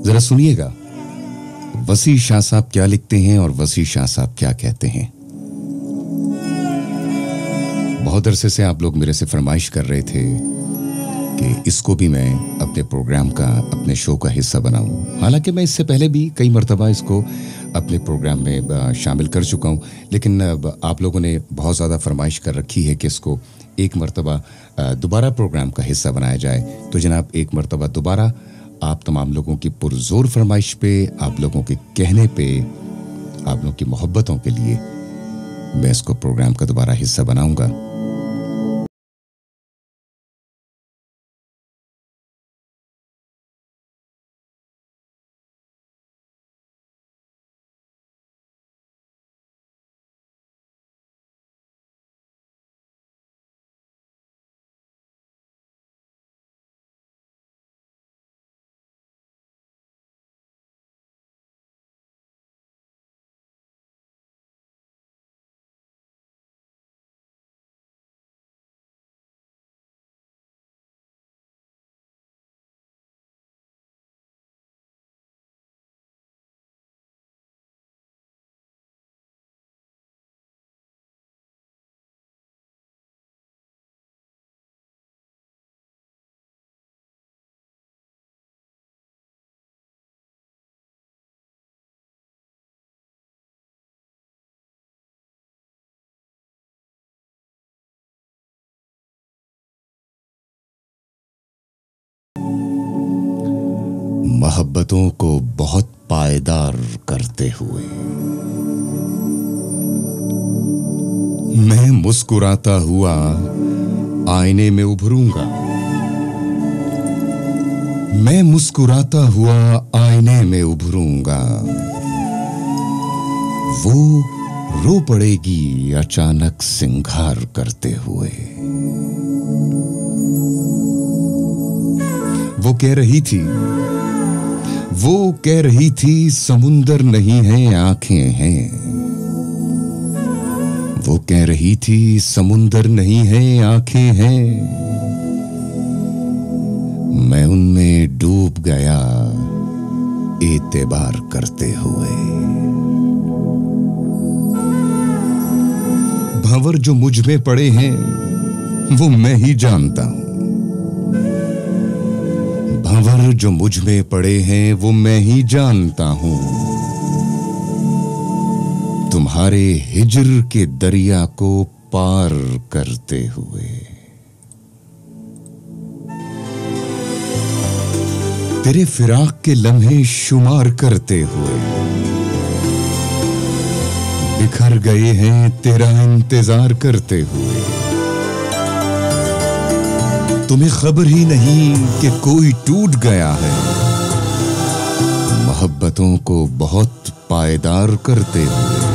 जरा सुनिएगा वसी शाह साहब क्या लिखते हैं और वसी शाह साहब क्या कहते हैं। बहुत अरसे से आप लोग मेरे से फरमाइश कर रहे थे कि इसको भी मैं अपने प्रोग्राम का, अपने शो का हिस्सा बनाऊं। हालांकि मैं इससे पहले भी कई मरतबा इसको अपने प्रोग्राम में शामिल कर चुका हूं, लेकिन आप लोगों ने बहुत ज़्यादा फरमाइश कर रखी है कि इसको एक मरतबा दोबारा प्रोग्राम का हिस्सा बनाया जाए। तो जनाब, एक मरतबा दोबारा आप तमाम लोगों की पुरजोर फरमाइश पे, आप लोगों के कहने पे, आप लोगों की मोहब्बतों के लिए मैं इसको प्रोग्राम का दोबारा हिस्सा बनाऊंगा। मोहब्बतों को बहुत पायदार करते हुए मैं मुस्कुराता हुआ आईने में उभरूंगा। मैं मुस्कुराता हुआ आईने में उभरूंगा। वो रो पड़ेगी अचानक सिंगार करते हुए। वो कह रही थी समुंदर नहीं है आंखें हैं। वो कह रही थी समुंदर नहीं है आंखें हैं। मैं उनमें डूब गया एतबार करते हुए। भंवर जो मुझ में पड़े हैं वो मैं ही जानता हूं। भंवर जो मुझ में पड़े हैं वो मैं ही जानता हूं। तुम्हारे हिज्र के दरिया को पार करते हुए। तेरे फिराक के लम्हे शुमार करते हुए। बिखर गए हैं तेरा इंतजार करते हुए। तुम्हें खबर ही नहीं कि कोई टूट गया है। मोहब्बतों को बहुत पायदार करते हुए।